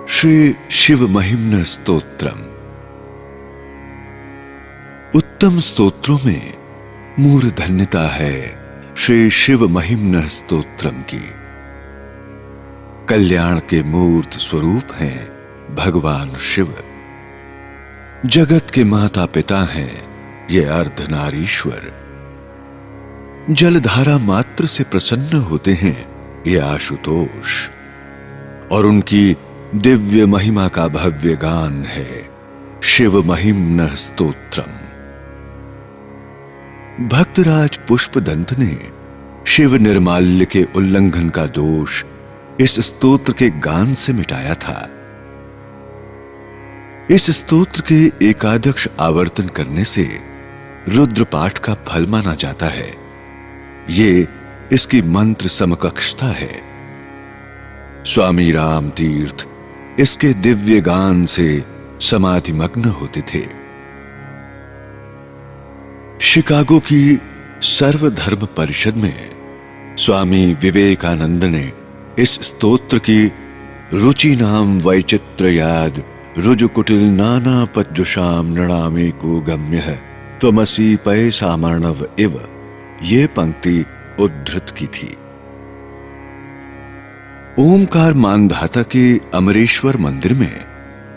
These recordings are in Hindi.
श्री शिव महिम्न स्तोत्रम। उत्तम स्तोत्रों में मूर्धन्यता है श्री शिव महिम्न स्तोत्रम की। कल्याण के मूर्त स्वरूप हैं भगवान शिव। जगत के माता पिता हैं ये अर्धनारीश्वर। जलधारा मात्र से प्रसन्न होते हैं ये आशुतोष, और उनकी दिव्य महिमा का भव्य गान है शिव महिम्न स्तोत्रम। भक्तराज पुष्पदंत ने शिव निर्माल्य के उल्लंघन का दोष इस स्तोत्र के गान से मिटाया था। इस स्तोत्र के एकादश आवर्तन करने से रुद्र पाठ का फल माना जाता है। ये इसकी मंत्र समकक्षता है। स्वामी राम तीर्थ इसके दिव्य गान से समाधिमग्न होते थे। शिकागो की सर्वधर्म परिषद में स्वामी विवेकानंद ने इस स्तोत्र की रुचि नाम वैचित्र्याद रुजुकुटिल नाना पज्जुषाम नृणामे को गम्य है त्वमसि पय सामर्णव इव ये पंक्ति उद्धृत की थी। ओमकार मानधाता के अमरेश्वर मंदिर में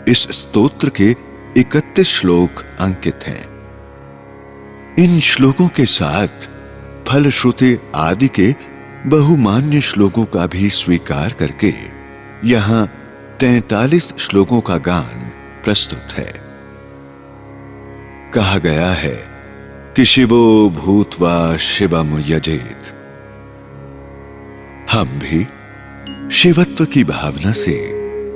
इस स्तोत्र के 31 श्लोक अंकित हैं। इन श्लोकों के साथ फलश्रुति आदि के बहुमान्य श्लोकों का भी स्वीकार करके यहां 43 श्लोकों का गान प्रस्तुत है। कहा गया है कि शिवो भूत्वा शिवम यजेत। हम भी शिवत्व की भावना से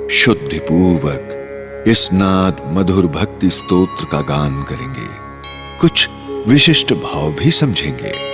शुद्धिपूर्वक इस नाद मधुर भक्ति स्तोत्र का गान करेंगे। कुछ विशिष्ट भाव भी समझेंगे।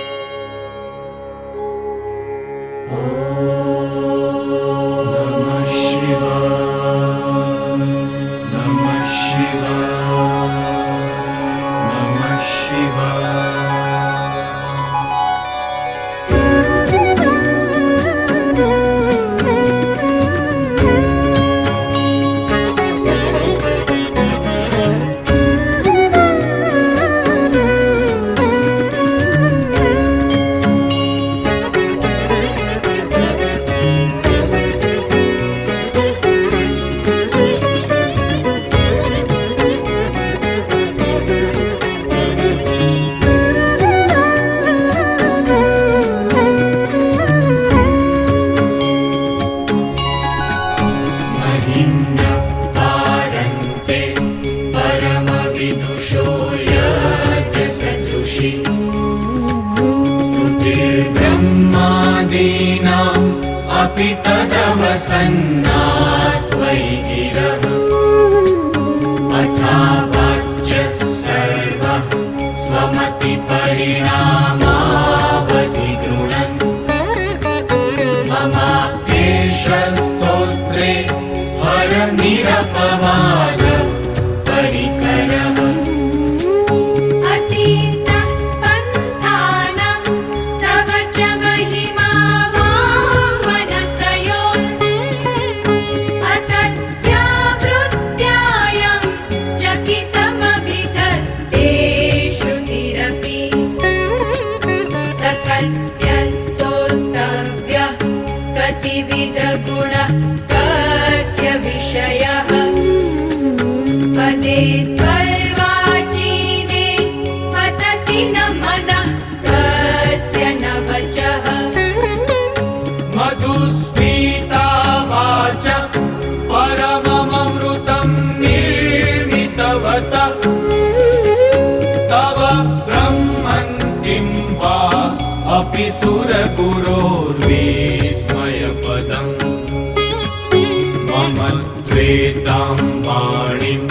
मम त्वेतां वाणीं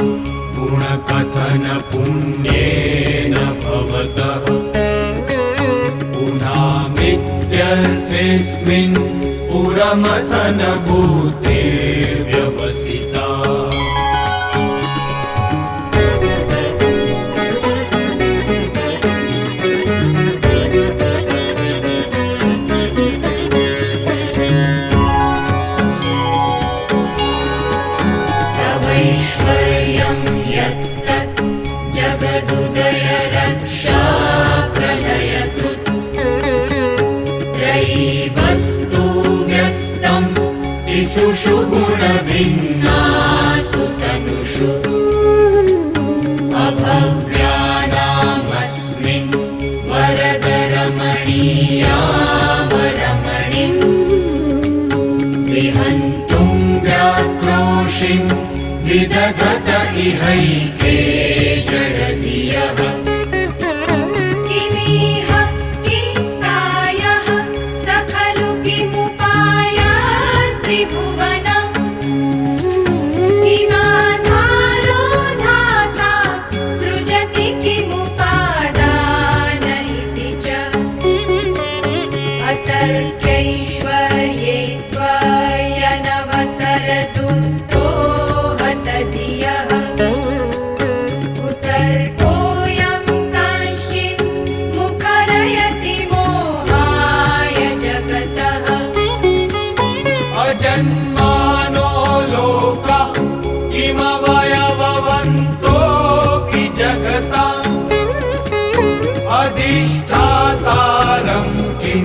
गुणकथा पुरमथन पुण्येन भवतः पुनामित्यर्थेऽस्मिन् पुरमथन भूते व्यवसिता। तवैश्वर्यं यत्तत् जगदुदय रक्षा प्रलयकृत् त्रयीवस्तु व्यस्तं तिसृषु गुणभिन्नासु तनुषु अभव्यानामस्मिन् वरदरमणीयावरमणिं विहन्तुं व्याक्रोशिं विदधत इहैके जडधियः। किमिह चित्तायः स खलु किमुपायास्त्रिभुवनम् किमाधारो धाता सृजति किमुपादान इति च अतर्क्यैश्वर्ये त्वयनवसरतुस्तो हतधियः कुतर्कोऽयं कांश्चिन् मुखरयति मोहाय जगतः। अजन्मानो लोका किमवयववन्तोऽपि जगताम् अधिष्ठातारं किं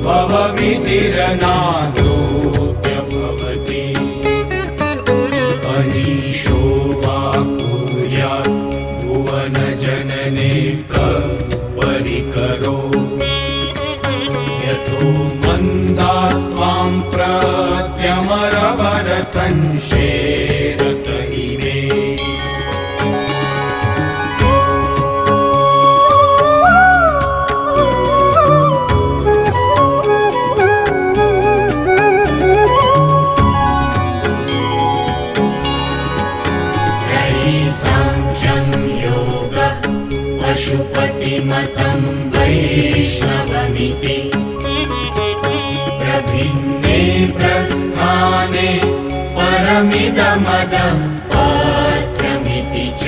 भवविधिरनादोऽप्य भवति। अनीशो वा कुर्यात् भुवनजनने परिकरो यतो मन्दास्त्वां प्रत्यमरवरसंशेरत इमे। त्रयीसाङ्ख्यं योगः पशुपतिमतं वैष्णवमिति प्रभिन्ने प्रस्थाने परमिदमदः पात्रमिति च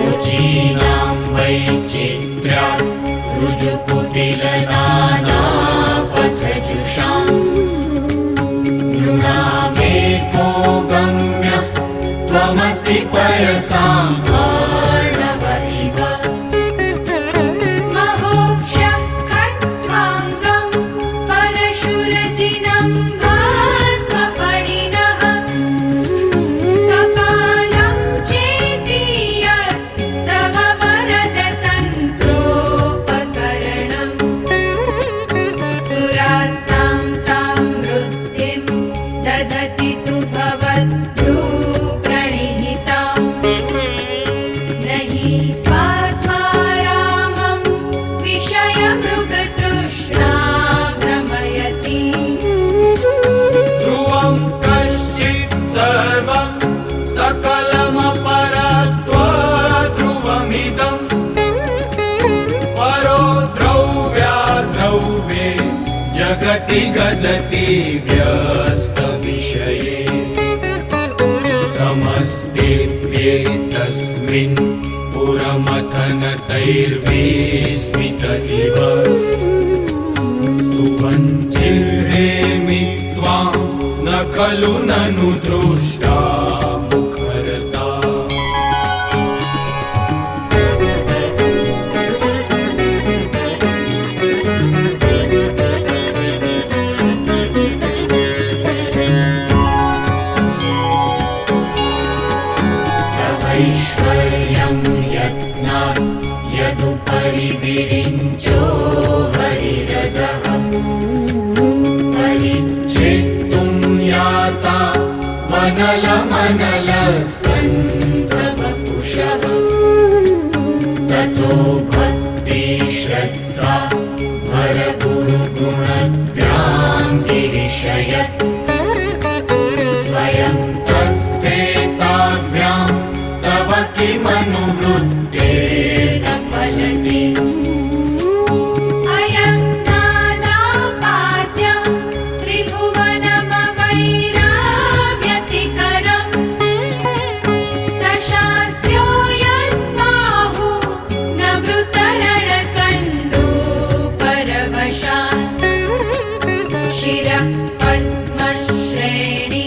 रुचीनां वैचित्र्यात् ऋजुकुटिलनानापथजुषाम् नृणामेको गम्य त्वमसि पयसां अर्णव इव। महोक्षः खट्वाङ्गं परशुरजिनं भास्वफणिनः कपालं चेतीय तव वरदतन्त्रोपकरणम् सुरास्तां तां वृद्धिं दधति तु भवद्भ्रूप्रणिहिताम् न हि स्वार्थारामं विषयमृगतृष्णा भ्रमयति। ध्रुवं कश्चित् सर्वं सकलमपरस्त्वध्रुवमिदम् परो द्रव्याद्रव्ये जगति गदति व्यस्तविषये समस्तेऽप्येतस्मिन् पुरमथनतैर्विस्मित इव स्तुवञ्चिरेमि त्वां न खलु ननु दृष्टा मुखरता। तवैश्वर्यं यत्नात् यदुपरि विरिञ्चो हरिरधः परिच्छेत्तुं याता वनलमनलस्कन्धवपुषः ततो भक्ति श्रद्धा भरगुरुगुणभ्यां गिरिशयत् स्वयं तस्थे ताभ्यां तव अनुवृत्तेर्न फलति अयत्नादापाद्यं त्रिभुवनमवैराव्यतिकरम् दशास्यो यद्बाहु नमृतरणकण्डूपरवशात् शिरः पद्मश्रेणी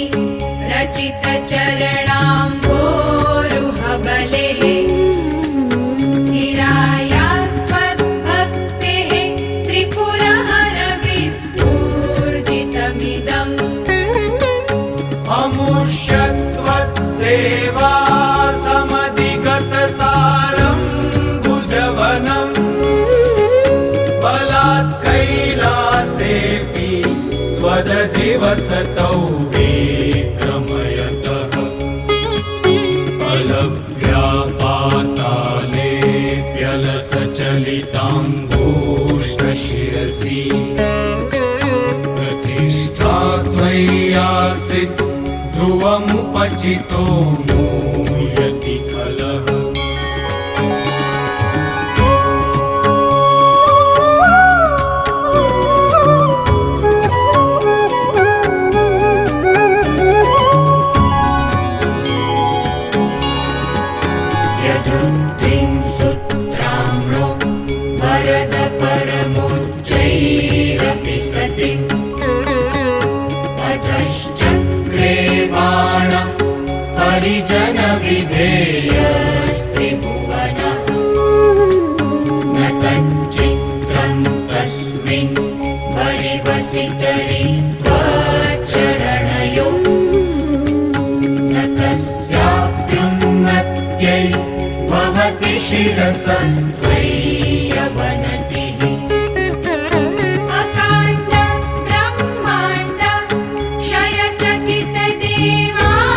रचितचरणाम्भोरुहबलेः स्थिरायास्त्वद्भक्तेः त्रिपुरहरविस्फूर्जितमिदम् अमुष्यत्वत्सेवा समधिगतसारं भुजवनं बलात् कैलासेऽपि त्वदधिवसतौ विक्रमयतः अलभ्यापातालेऽप्यलसचलिताङ्गूष्ठशिरसि प्रतिष्ठा त्वय्यासीत् ध्रुवमुपचितो मूयति कलः यदुद्धिं सुत्राम्नो वरद परमोच्चैरपि सतिम् अधश्चक्रे बाण परिजनविधेयस्त्रिभुवनः न तच्चित्रं तस्मिन् परिवसितरि त्वच्चरणयो न तस्याप्युन्नत्यै भवति शिरसस्त्वय्यवनतिः अकाण्ड ब्रह्माण्ड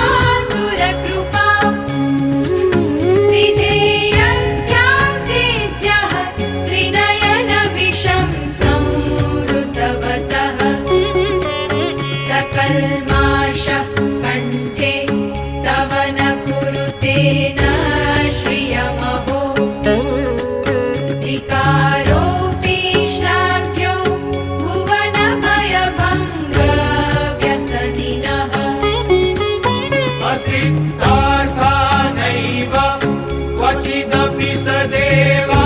क्षयचकितदेवासुरकृपा विधेयस्यासिद्ध्यः त्रिनयनविषं संवृतवतः सकल्माषः कण्ठे तव न कुरुते न श्रियमहो विकारोऽपि श्लाघ्यो भुवनभयभङ्गव्यसनिनः असिद्धार्थानैव क्वचिदपि सदेवासुरनरे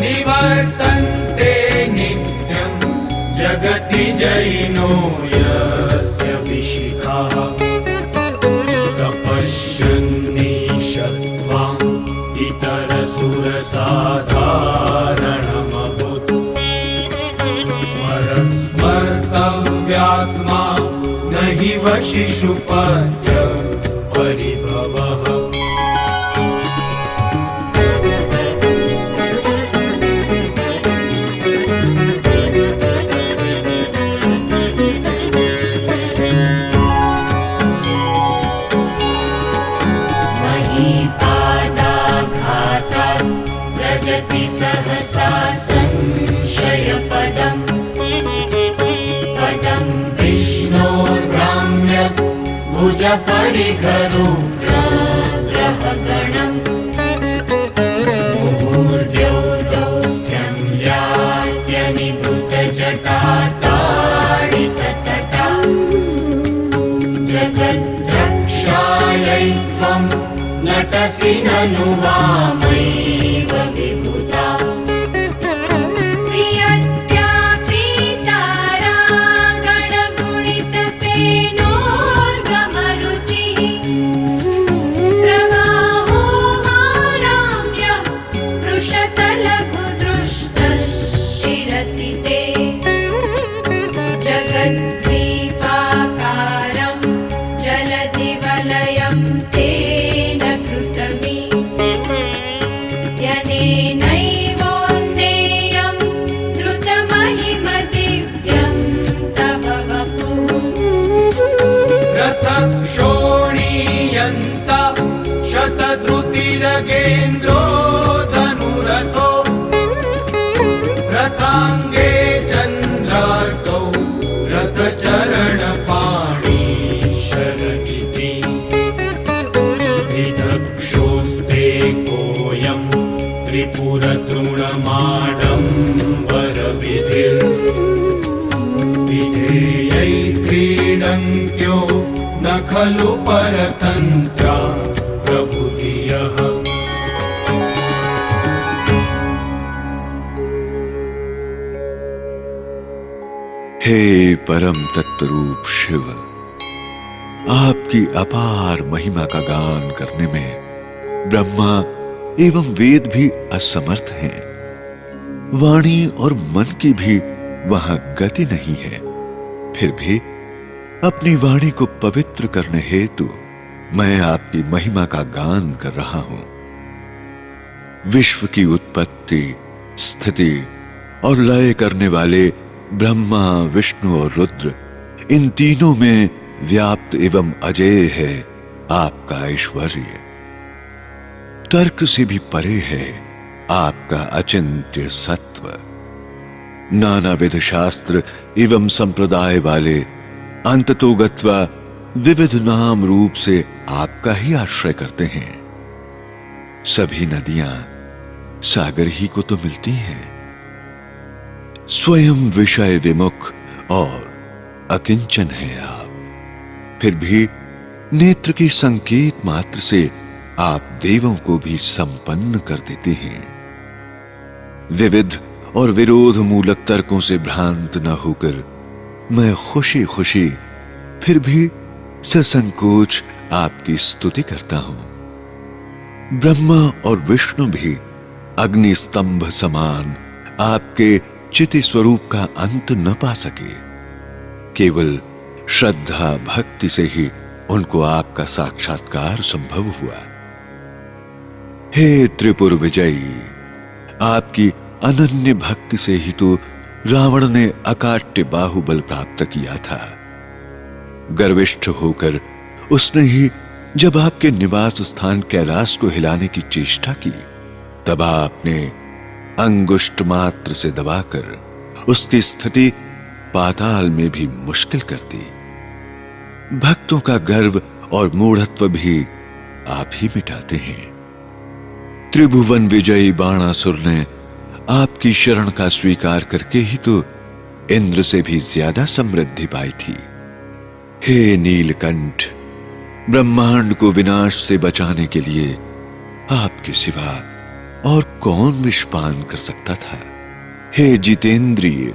निवर्तन्ते नित्यं जगति जयिनो यस्य विशिखाः सपश्यन्नीशत्वाम् इतरसुरसाधारणमभूत् स्मर्तव्यात्मा न हि वशिषुपद्य परिभवः महीपादाघातात् व्रजति सहसा संशयपदम् पदं विष्णोर्भ्राम्य भुजपरिघरुग्रहगणम् मुहूर्द्योदौस्त्यं यात्यनिवृतजटाताडिततटा जगद्रक्षायै त्वं नटसि ननु वामैव विभुता वियत्यापीतारागणगुणितफेनोर्गमरुचिः प्रवाहो वाराम्यः पृषतलघुदृष्टशिरसि ते जगद्द्वीपाकारं जलधिवलयं तेन कृतमि यनेनैवोन्नेयं द्रुतमहिमदिव्यं तव वपुः रथक्षोणीयन्त शतद्रुतिरगेन्द्रो धनुरथो रथाङ्गे चन्द्रार्कौ रथचरणपाणि शरदिति विधेयै क्रीडन्त्यो न खलु परतन्त्रा प्रभुधियः। हे परम तत्वरूप शिव, आपकी अपार महिमा का गान करने में ब्रह्मा एवं वेद भी असमर्थ हैं। वाणी और मन की भी वहां गति नहीं है। फिर भी अपनी वाणी को पवित्र करने हेतु मैं आपकी महिमा का गान कर रहा हूं। विश्व की उत्पत्ति, स्थिति और लय करने वाले ब्रह्मा, विष्णु और रुद्र, इन तीनों में व्याप्त एवं अजेय है आपका ऐश्वर्य। तर्क से भी परे है आपका अचिंत्य सत्व। नानाविध शास्त्र एवं संप्रदाय वाले अंततोगत्वा विविध नाम रूप से आपका ही आश्रय करते हैं। सभी नदियां सागर ही को तो मिलती हैं। स्वयं विषय विमुख और अकिंचन है आप। फिर भी नेत्र के संकेत मात्र से आप देवों को भी संपन्न कर देते हैं। विविध और विरोध मूलक तर्कों से भ्रांत न होकर मैं खुशी खुशी फिर भी ससंकोच आपकी स्तुति करता हूं। ब्रह्मा और विष्णु भी अग्नि स्तंभ समान आपके चिति स्वरूप का अंत न पा सके। केवल श्रद्धा भक्ति से ही उनको आपका साक्षात्कार संभव हुआ। हे त्रिपुर विजयी, आपकी अनन्य भक्ति से ही तो रावण ने अकाट्य बाहुबल प्राप्त किया था। गर्विष्ठ होकर उसने ही जब आपके निवास स्थान कैलाश को हिलाने की चेष्टा की, तब आपने अंगुष्ठ मात्र से दबाकर उसकी स्थिति पाताल में भी मुश्किल कर दी। भक्तों का गर्व और मूढ़त्व भी आप ही मिटाते हैं। त्रिभुवन विजयी बाणासुर ने आपकी शरण का स्वीकार करके ही तो इंद्र से भी ज्यादा समृद्धि पाई थी। हे नीलकंठ, ब्रह्मांड को विनाश से बचाने के लिए आपके सिवा और कौन विषपान कर सकता था। हे जितेंद्रिय,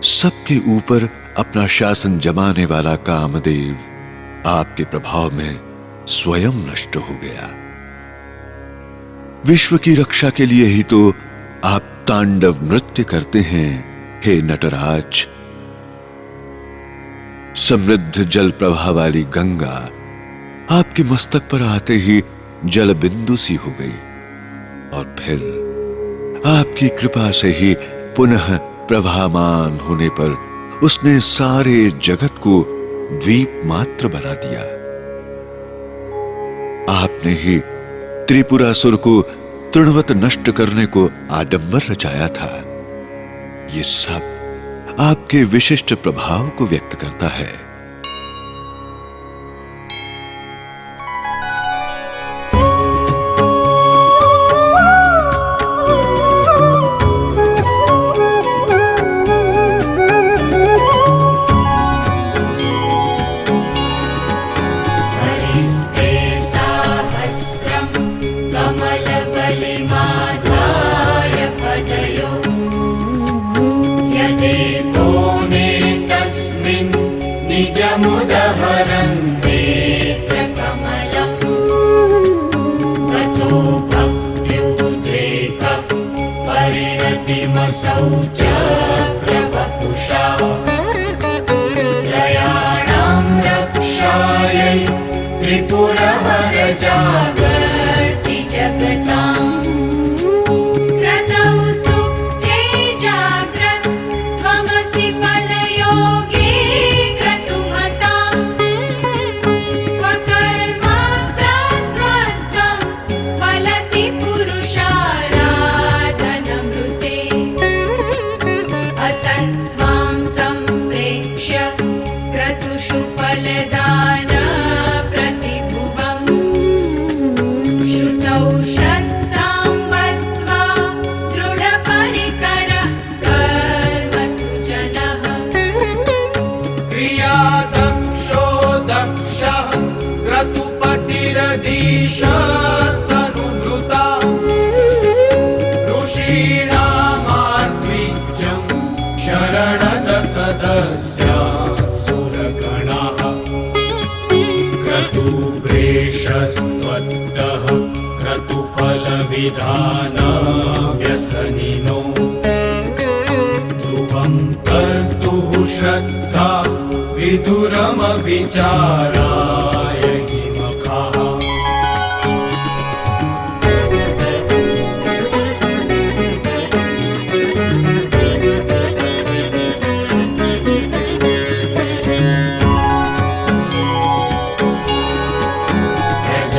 सबके ऊपर अपना शासन जमाने वाला कामदेव आपके प्रभाव में स्वयं नष्ट हो गया। विश्व की रक्षा के लिए ही तो आप तांडव नृत्य करते हैं। हे नटराज, समृद्ध जल प्रवाह वाली गंगा आपके मस्तक पर आते ही जल बिंदु सी हो गई और फिर आपकी कृपा से ही पुनः प्रवाहमान होने पर उसने सारे जगत को द्वीप मात्र बना दिया। आपने ही त्रिपुरासुर को तृणवत नष्ट करने को आडंबर रचाया था। ये सब आपके विशिष्ट प्रभाव को व्यक्त करता है। हरिस्ते साहस्रं कमलबलिमाधाय पदयो यदेको नेतस्मिन् निजमुदहरन्ते प्रकमलम् ततो भक्त्युद्रेक परिणतिमसौ च प्रवपुषा त्रयाणां रक्षायै त्रिपुरहर जागर्ति जगताम् क्रतौ सुप्ते जाग्रत् त्वमसि फलयोगे क्रतुमताम् स्वकर्म प्रध्वस्तं फलति पुरुषाराधनमृते अतस्त्वां सम्प्रेक्ष्य क्रतुषु फलदान प्रतिभुवम् श्रुतौ श्रद्धां जगदीशस्तनुभृता ऋषीणामार्द्विज्यं शरणदसदस्या सुरगणाः क्रतुभ्रेशस्त्वद्दः क्रतुफलविधानव्यसनिनो ध्रुवं कर्तुः श्रद्धा विधुरमभिचाराय हि मखाः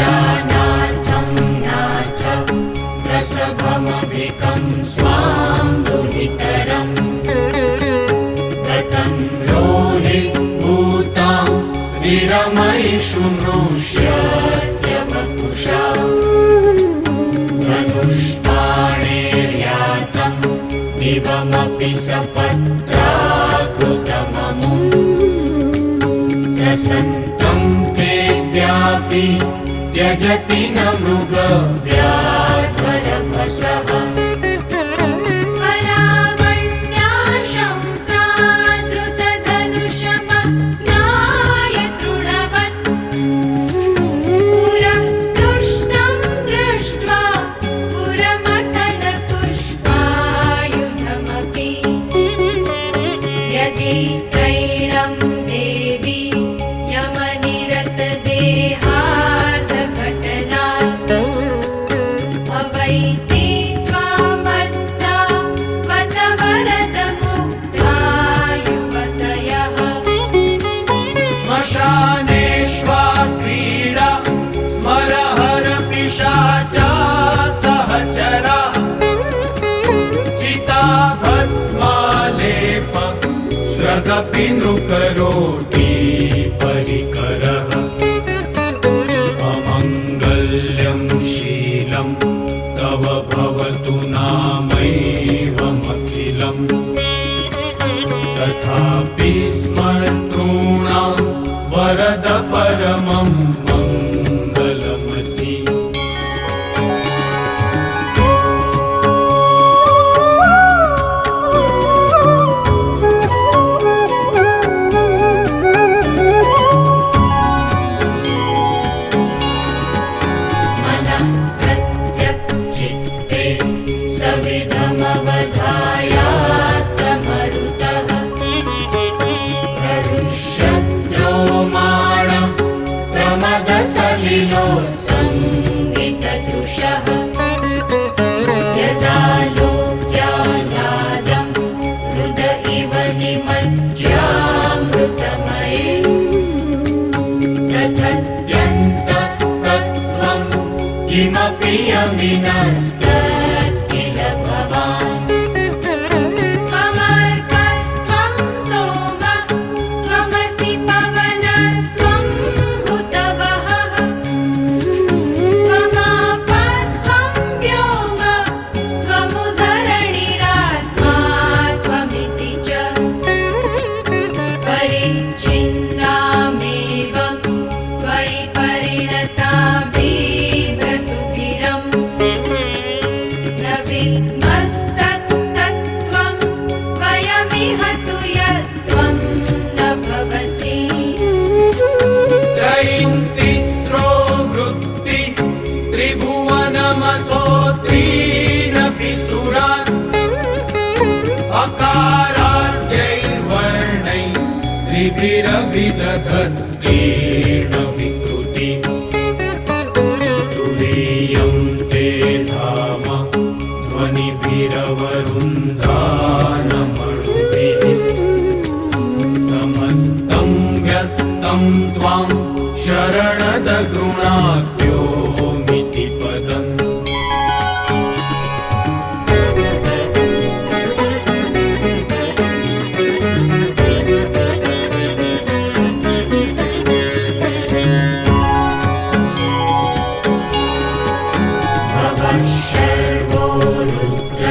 प्रजानाथं नाथ प्रसभमभिकं स्वां दुहितरम् गतं रोहिभूतां विरमयिषु मृष्यस्य वपुषा धनुष्पाणेर्यातं दिवमपि सपत्राकृतममुं प्रसन्तं तेऽद्यापि त्यजति न मृगव्याधरभसः स्वरावण्याशंसाद्रुतधनुषमग्नाय तृणवत् पुरं दुष्टं दृष्ट्वा पुरमथनपुष्पायुधमपि यदि स्त्रैणं देवी यमनिरतदेहार्धघटना भवैति त्वामद्धा वद वरदमुग्धायुवतयः श्मशानेष्वा क्रीडा स्मरहरपिशाचा सहचरा चिताभस्मालेप स्रगपि नृकरोटी परिकरः अमङ्गल्यं शीलं तव भवतु नामैवमखिलम् तथापि स्मर्तॄणां वरद परमं मङ्गलमसि मनः प्रत्यक्चित्ते सविधमवधायात्तमरुतः प्ररुष्यद्रोमाणं प्रमदसलिलो सङ्गितदृशः यदा लोक्याह्लादं हृद इव निमज्ज्यामृतमये प्रथत्यन्तस्तत्त्वं किमपि यमिनस्तत् किल भवान् त्वमर्कस्त्वं सोम त्वमसि पवनस्त्वं हुतवहः त्वमापस्त्वं व्योम त्वमुधरणिरात्मा त्वमिति च परिच्छिन्नामेवं त्वयि परिणता बिभ्रतुगिरम् न विद्मस्तत्तत्त्वं त्वयमिह तु यत्त्वं न भवसि त्रयीन्तिस्रो वृत्ति त्रिभुवनमथो त्रीनपि सुरान् अकाराद्यैर्वर्णैः त्रिभिरभिदधत्तेन विकृति तुरीयं ते धाम ध्वनिभिरवरुन्धानमणुभिः समस्तं व्यस्तं त्वां शरणदगृणाभ्योऽमिति पदम् भवः शर्वो रुद्र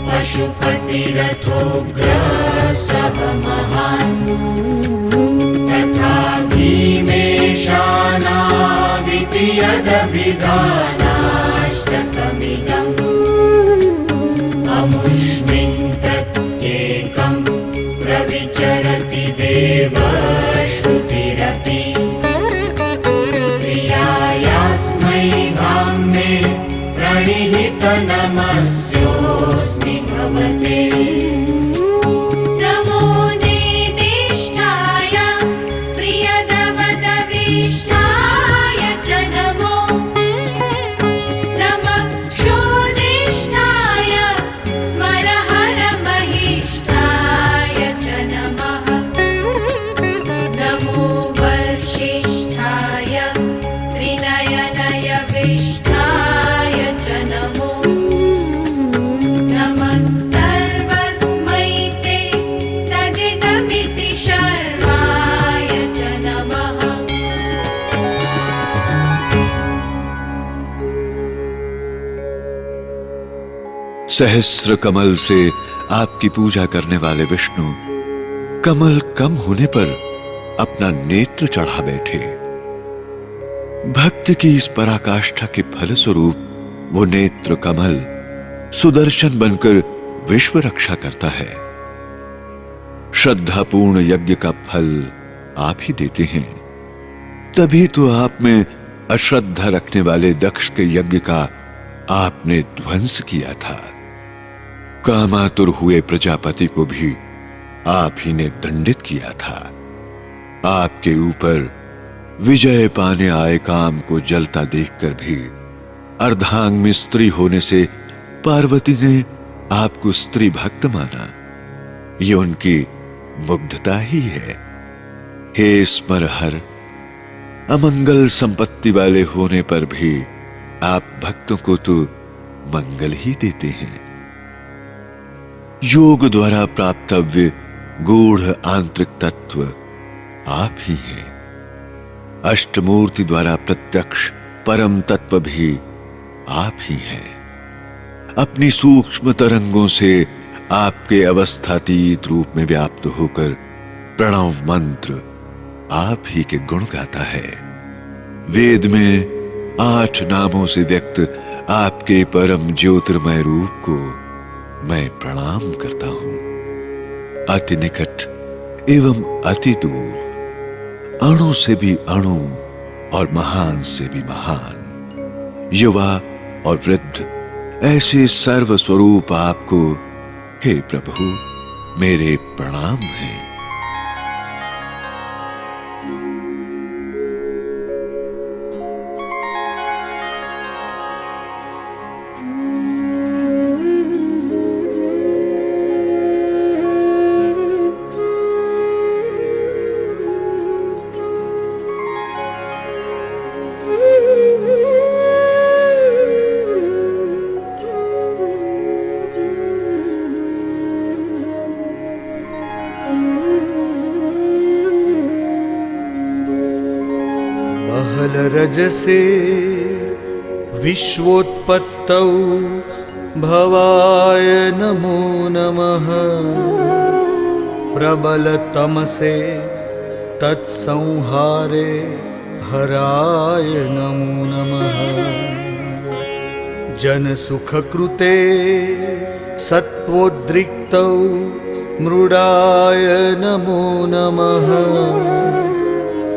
पशुपतिरथोग्रसः महान् तथा भीमेशानाविति प्रियदभिधानाष्टकमिदम् अमुष्मिन् प्रत्येकं प्रविचरति देवश्रुतिरपि प्रियायास्मै धाम्ने प्रणिहितनमस्योऽस्मि भवते नमो निर्दिष्टाय प्रियदवदविष्टाय च नमो नमः शोधिष्ठाय स्मरहरमहिष्ठाय च नमः नमो वर्षिष्ठाय त्रिनयनयविष्ठाय च नमो नमः सर्वस्मै ते तदिदमिति शर्वाय च नमः सहस्र कमल से आपकी पूजा करने वाले विष्णु कमल कम होने पर अपना नेत्र चढ़ा बैठे। भक्ति की इस पराकाष्ठा के फल स्वरूप वो नेत्र कमल सुदर्शन बनकर विश्व रक्षा करता है। श्रद्धापूर्ण यज्ञ का फल आप ही देते हैं, तभी तो आप में अश्रद्धा रखने वाले दक्ष के यज्ञ का आपने ध्वंस किया था। कामातुर हुए प्रजापति को भी आप ही ने दंडित किया था। आपके ऊपर विजय पाने आए काम को जलता देखकर भी अर्धांग में स्त्री होने से पार्वती ने आपको स्त्री भक्त माना। ये उनकी मुग्धता ही है। हे स्मरहर, अमंगल संपत्ति वाले होने पर भी आप भक्तों को तो मंगल ही देते हैं। योग द्वारा प्राप्तव्य गूढ़ आंतरिक तत्व आप ही हैं। अष्टमूर्ति द्वारा प्रत्यक्ष परम तत्व भी आप ही हैं। अपनी सूक्ष्म तरंगों से आपके अवस्थातीत रूप में व्याप्त होकर प्रणव मंत्र आप ही के गुण गाता है। वेद में 8 नामों से व्यक्त आपके परम ज्योतिर्मय रूप को मैं प्रणाम करता हूं। अति निकट एवं अति दूर, अणु से भी अणु और महान से भी महान, युवा और वृद्ध, ऐसे सर्व स्वरूप आपको हे प्रभु मेरे प्रणाम हैं। रजसे विश्वोत्पत्तौ भवाय नमो नमः। प्रबलतमसे तत्संहारे हराय नमो नमः। जनसुखकृते सत्वोद्रिक्तौ मृडाय नमो नमः।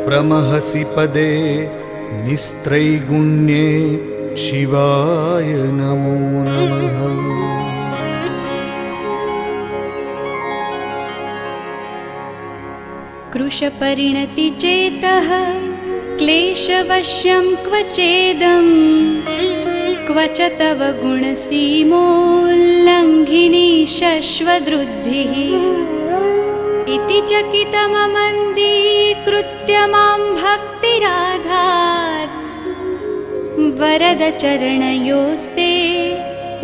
प्रमहसि पदे निस्त्रैगुण्ये शिवाय नमो नमः। कृशपरिणति चेतः क्लेशवश्यं क्वचेदं क्व च तव गुणसीमोल्लङ्घिनी शश्वदृद्धिः इति चकितममन्दीकृत्य मां भक्तिराधात् वरद चरणयोस्ते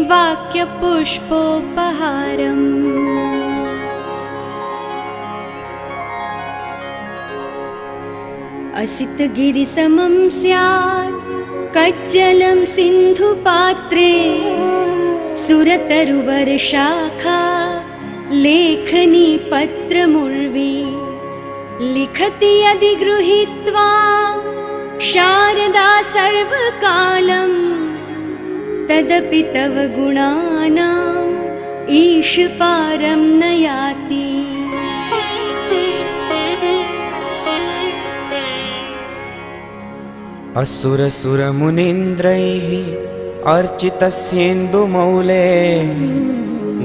वाक्यपुष्पोपहारम्। असितगिरिसमं स्यात् कज्जलं सिन्धुपात्रे सुरतरुवरशाखा लेखनी पत्रमुर्वी लिखति यदि गृहीत्वा शारदा सर्वकालं तदपि तव गुणानाम् ईश पारं न याति। असुरसुरमुनीन्द्रैः अर्चितस्येन्दुमौले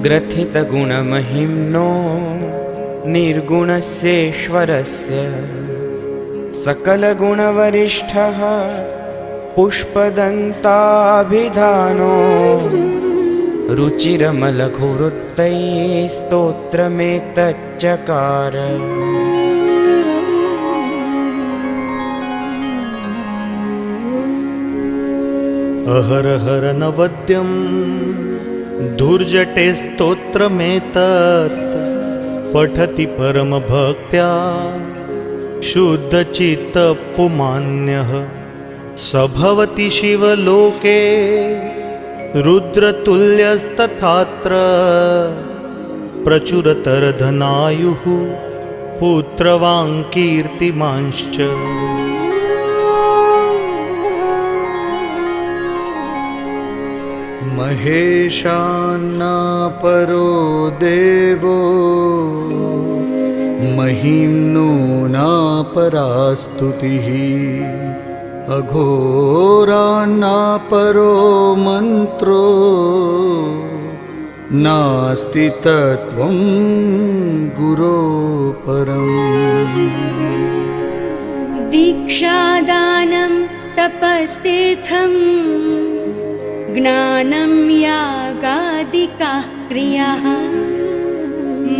ग्रथितगुणमहिम्नो निर्गुणस्येश्वरस्य सकलगुणवरिष्ठः पुष्पदन्ताभिधानो रुचिरमलघुवृत्तैः स्तोत्रमेतच्चकार। अहरहर नवद्यं दुर्जटे स्तोत्रमेतत् पठति परमभक्त्या शुद्धचित्तपुमान्यः स भवति शिवलोके रुद्रतुल्यस्तथात्र प्रचुरतरधनायुः पुत्रवान् कीर्तिमांश्च। महेशान्ना परो देवो महिम्नो नापरा स्तुतिः अघोरान्ना परो मन्त्रो नास्ति तत्त्वं गुरो परम्। दीक्षादानं तपस्तीर्थं ज्ञानं यागादिकाः क्रियाः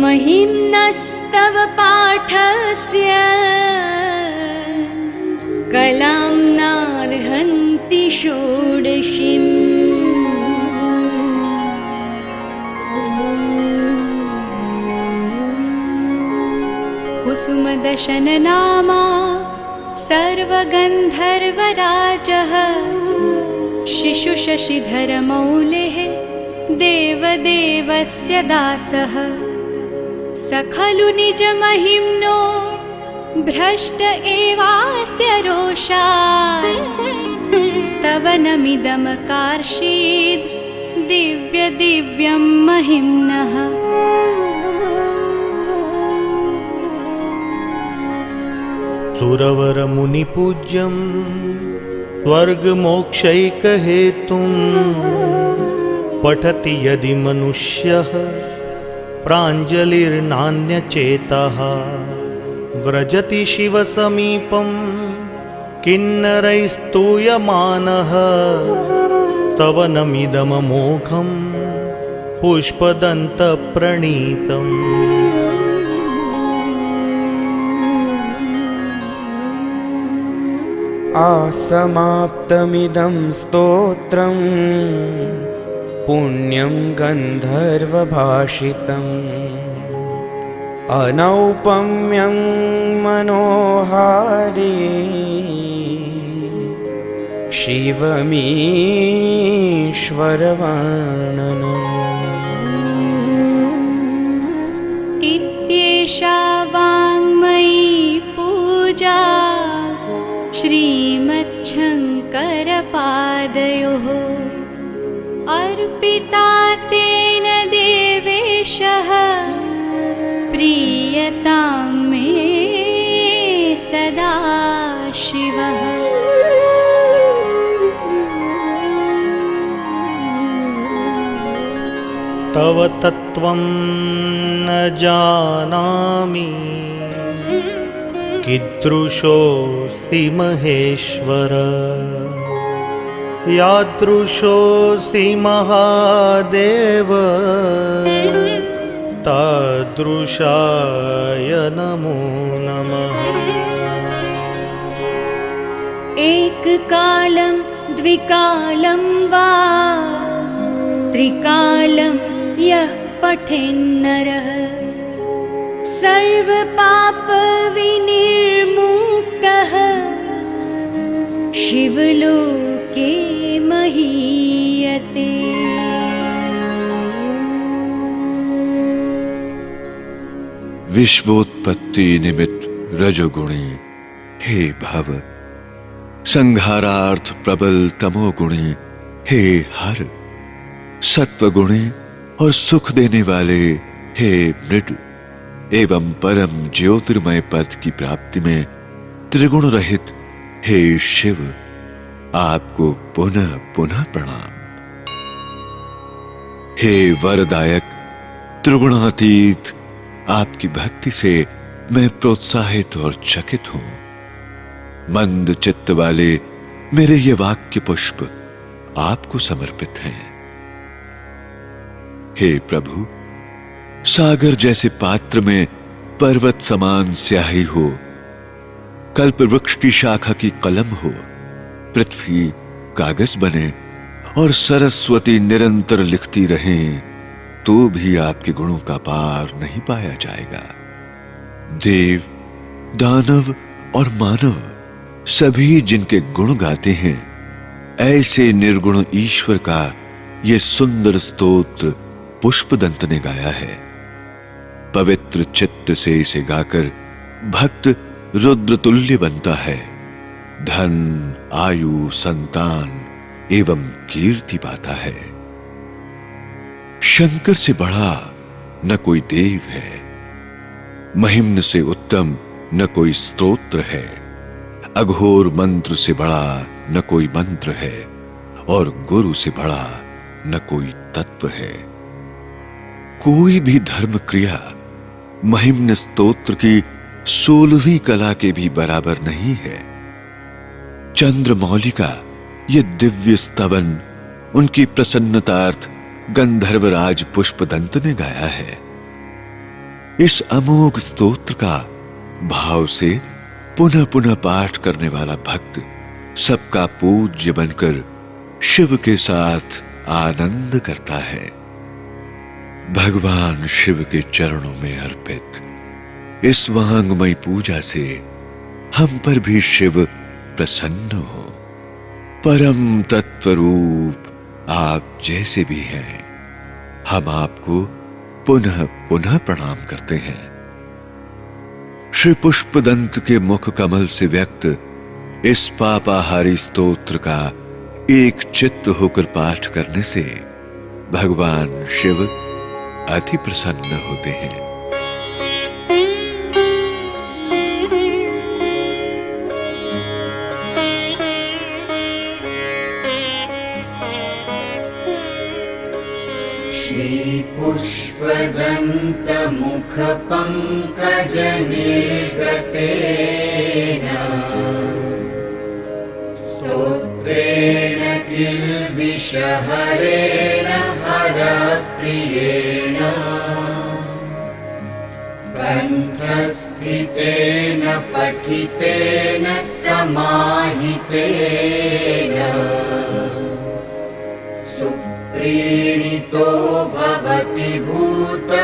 महिम्नस्तव पाठस्य कलां नार्हन्ति षोडशीम्। कुसुमदशननामा सर्वगन्धर्वराजः शिशुशशिधरमौलेः देवदेवस्य दासः स खलु निजमहिम्नो भ्रष्ट एवास्य रोषात् स्तवनमिदमकार्षीद् दिव्यदिव्यं महिम्नः। सुरवरमुनिपूज्यं स्वर्गमोक्षैकहेतुं पठति यदि मनुष्यः प्राञ्जलिर्नान्यचेतः व्रजति शिवसमीपं किन्नरैस्तूयमानः तव नमिदममोघं पुष्पदन्तप्रणीतम्। असमाप्तमिदं स्तोत्रं पुण्यं गन्धर्वभाषितम् अनौपम्यं मनोहारी शिवमीश्वरवर्णनम्। इत्येषा वाङ्मयी पूजा श्रीमच्छङ्करपादयोः अर्पिता तेन देवेशः प्रीयतां मे सदा शिवः। तव तत्त्वं न जानामि कीदृशोऽसि महेश्वर यादृशोऽसि महादेव तादृशाय नमो नमः। एककालं द्विकालं वा त्रिकालं यः पठेन्नरः सर्वपापविनिर्मुक्तः शिवलोके महीयते। विश्वोत्पत्ति निमित्त रजोगुणी हे भव, संहारार्थ प्रबल तमोगुणी हे हर, सत्वगुणी और सुख देने वाले हे मृड, एवं परम ज्योतिर्मय पद की प्राप्ति में त्रिगुण रहित हे शिव, आपको पुनः पुनः प्रणाम। हे वरदायक त्रिगुणातीत, आपकी भक्ति से मैं प्रोत्साहित और चकित हूं। मंद चित्त वाले मेरे ये वाक्य पुष्प आपको समर्पित हैं। हे प्रभु, सागर जैसे पात्र में पर्वत समान स्याही हो, कल्प वृक्ष की शाखा की कलम हो, पृथ्वी कागज बने और सरस्वती निरंतर लिखती रहें, तो भी आपके गुणों का पार नहीं पाया जाएगा। देव, दानव और मानव सभी जिनके गुण गाते हैं, ऐसे निर्गुण ईश्वर का ये सुंदर स्तोत्र पुष्पदंत ने गाया है। पवित्र चित्त से इसे गाकर भक्त रुद्र तुल्य बनता है, धन, आयु, संतान एवं कीर्ति पाता है। शंकर से बड़ा न कोई देव है, महिम्न से उत्तम न कोई स्तोत्र है, अघोर मंत्र से बड़ा न कोई मंत्र है, और गुरु से बड़ा न कोई तत्व है। कोई भी धर्म क्रिया महिम्न स्तोत्र की 16वीं कला के भी बराबर नहीं है। चंद्रमौली का ये दिव्य स्तवन उनकी प्रसन्नतार्थ गंधर्वराज पुष्पदंत ने गाया है। इस अमोघ स्तोत्र का भाव से पुनः पुनः पाठ करने वाला भक्त सबका पूज्य बनकर शिव के साथ आनंद करता है। भगवान शिव के चरणों में अर्पित इस वांगमय पूजा से हम पर भी शिव प्रसन्न हो। परम तत्वरूप आप जैसे भी हैं, हम आपको पुनः पुनः प्रणाम करते हैं। श्री पुष्पदंत के मुख कमल से व्यक्त इस पापाहारी स्तोत्र का एक चित्त होकर पाठ करने से भगवान शिव अति प्रसन्न होते हैं। श्री पुष्पदंत मुख पंकज निर्गतेन स्तोत्रेण किल्बिषहरेण हरप्रियेण कंठस्थितेन पठितेन समाहितेन सुप्रीणितो भवति भूतपतिर्महेशः।